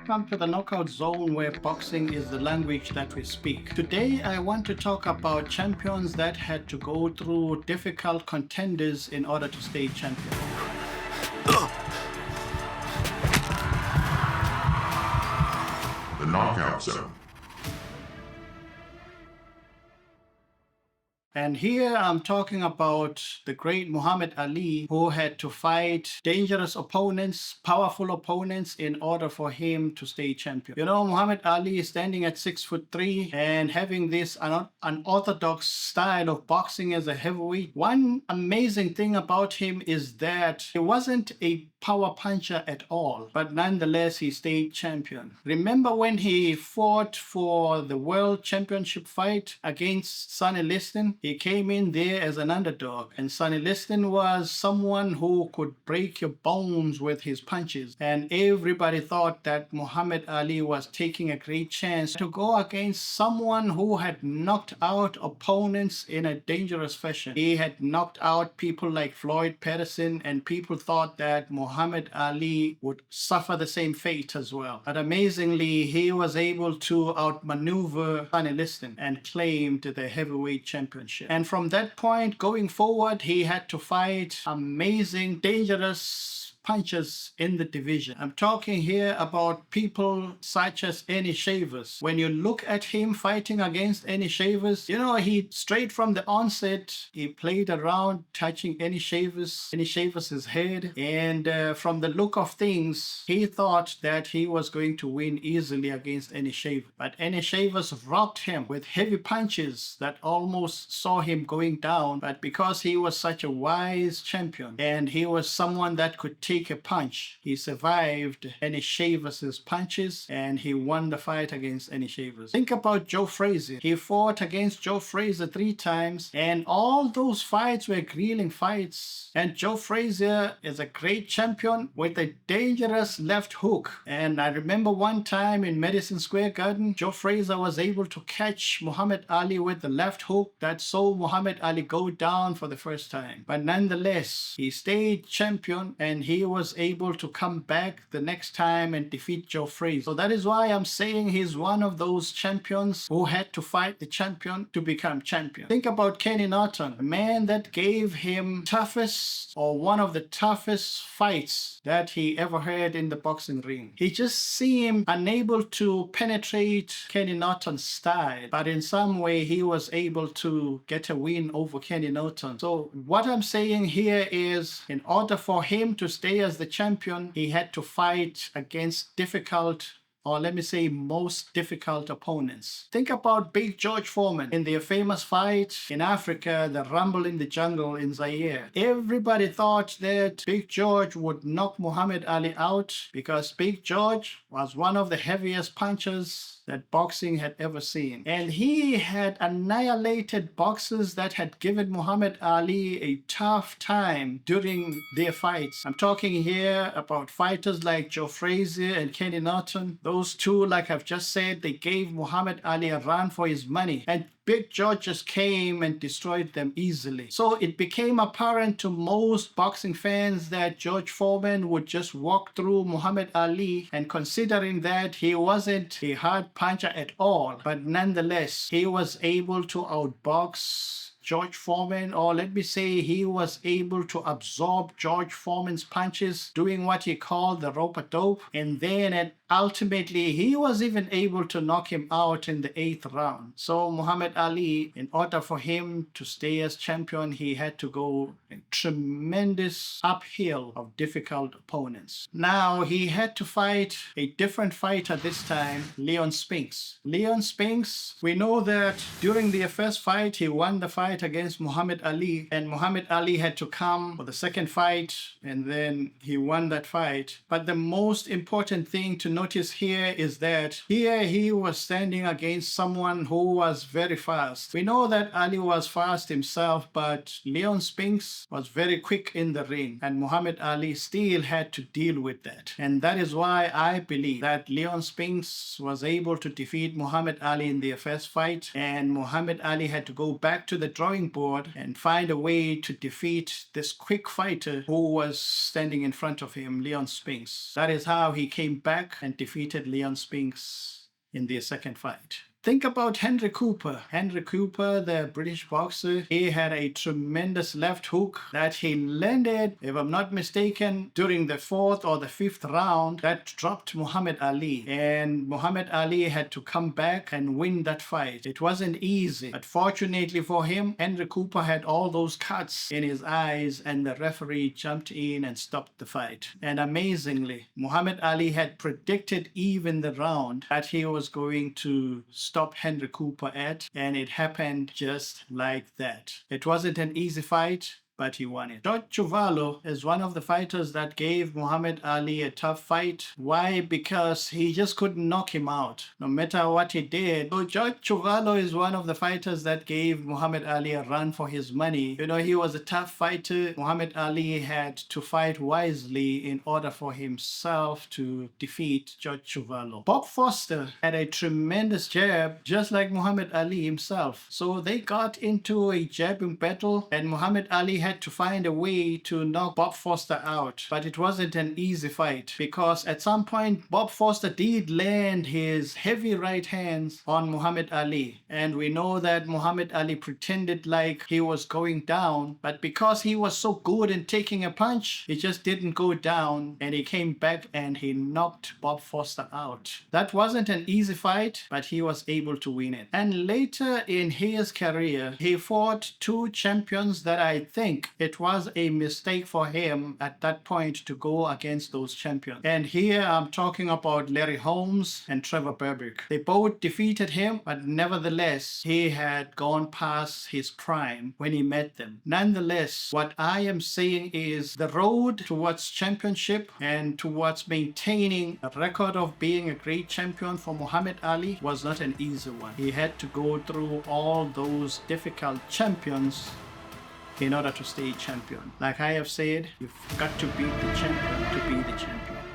Welcome to the Knockout Zone where boxing is the language that we speak. Today I want to talk about champions that had to go through difficult contenders in order to stay champion. The Knockout Zone. And here I'm talking about the great Muhammad Ali, who had to fight dangerous opponents, powerful opponents, in order for him to stay champion. You know, Muhammad Ali is standing at 6'3" and having this unorthodox style of boxing as a heavyweight. One amazing thing about him is that he wasn't a power puncher at all, but nonetheless he stayed champion. Remember when he fought for the world championship fight against Sonny Liston? He came in there as an underdog, and Sonny Liston was someone who could break your bones with his punches, and everybody thought that Muhammad Ali was taking a great chance to go against someone who had knocked out opponents in a dangerous fashion. He had knocked out people like Floyd Patterson, and people thought that Muhammad Ali would suffer the same fate as well. But amazingly, he was able to outmaneuver Sonny Liston and claimed the heavyweight championship. And from that point going forward, he had to fight amazing, dangerous punches in the division. I'm talking here about people such as Any Shavers. When you look at him fighting against Any Shavers, you know, he straight from the onset, he played around touching Any Shavers' head, and from the look of things, he thought that he was going to win easily against Any Shaver. But Any Shavers rocked him with heavy punches that almost saw him going down. But because he was such a wise champion and he was someone that could take a punch, he survived Any Shavers' punches and he won the fight against Any Shavers. Think about Joe Frazier. He fought against Joe Frazier 3 times, and all those fights were grueling fights. And Joe Frazier is a great champion with a dangerous left hook. And I remember one time in Madison Square Garden, Joe Frazier was able to catch Muhammad Ali with the left hook that saw Muhammad Ali go down for the first time. But nonetheless, he stayed champion and he was able to come back the next time and defeat Joe Frazier. So that is why I'm saying he's one of those champions who had to fight the champion to become champion. Think about Kenny Norton, a man that gave him toughest or one of the toughest fights that he ever had in the boxing ring. He just seemed unable to penetrate Kenny Norton's style, but in some way he was able to get a win over Kenny Norton. So what I'm saying here is, in order for him to stay as the champion, he had to fight against difficult, or let me say most difficult opponents. Think about Big George Foreman in their famous fight in Africa, the Rumble in the Jungle in Zaire. Everybody thought that Big George would knock Muhammad Ali out because Big George was one of the heaviest punchers that boxing had ever seen. And he had annihilated boxers that had given Muhammad Ali a tough time during their fights. I'm talking here about fighters like Joe Frazier and Kenny Norton. Those two, like I've just said, they gave Muhammad Ali a run for his money. And Big George just came and destroyed them easily. So it became apparent to most boxing fans that George Foreman would just walk through Muhammad Ali, and considering that he wasn't a hard puncher at all, but nonetheless, he was able to outbox George Foreman, or let me say he was able to absorb George Foreman's punches, doing what he called the rope-a-dope, and then ultimately he was even able to knock him out in the 8th round. So Muhammad Ali, in order for him to stay as champion, he had to go a tremendous uphill of difficult opponents. Now he had to fight a different fighter this time, Leon Spinks. Leon Spinks, we know that during their first fight he won the fight against Muhammad Ali, and Muhammad Ali had to come for the second fight, and then he won that fight. But the most important thing to notice here is that here he was standing against someone who was very fast. We know that Ali was fast himself, but Leon Spinks was very quick in the ring, and Muhammad Ali still had to deal with that. And that is why I believe that Leon Spinks was able to defeat Muhammad Ali in their first fight, and Muhammad Ali had to go back to the drawing board and find a way to defeat this quick fighter who was standing in front of him, Leon Spinks. That is how he came back and defeated Leon Spinks in their second fight. Think about Henry Cooper. Henry Cooper, the British boxer, he had a tremendous left hook that he landed, if I'm not mistaken, during the 4th or the 5th round that dropped Muhammad Ali. And Muhammad Ali had to come back and win that fight. It wasn't easy, but fortunately for him, Henry Cooper had all those cuts in his eyes and the referee jumped in and stopped the fight. And amazingly, Muhammad Ali had predicted even the round that he was going to stop Henry Cooper at, and it happened just like that. It wasn't an easy fight, but he won it. George Chuvalo is one of the fighters that gave Muhammad Ali a tough fight. Why? Because he just couldn't knock him out, no matter what he did. So George Chuvalo is one of the fighters that gave Muhammad Ali a run for his money. You know, he was a tough fighter. Muhammad Ali had to fight wisely in order for himself to defeat George Chuvalo. Bob Foster had a tremendous jab, just like Muhammad Ali himself. So they got into a jabbing battle, and Muhammad Ali had to find a way to knock Bob Foster out. But it wasn't an easy fight, because at some point Bob Foster did land his heavy right hands on Muhammad Ali. And we know that Muhammad Ali pretended like he was going down, but because he was so good in taking a punch, he just didn't go down, and he came back and he knocked Bob Foster out. That wasn't an easy fight, but he was able to win it. And later in his career, he fought two champions that I think it was a mistake for him at that point to go against those champions. And here I'm talking about Larry Holmes and Trevor Berbick. They both defeated him, but nevertheless, he had gone past his prime when he met them. Nonetheless, what I am saying is the road towards championship and towards maintaining a record of being a great champion for Muhammad Ali was not an easy one. He had to go through all those difficult champions in order to stay champion. Like I have said, you've got to beat the champion to be the champion.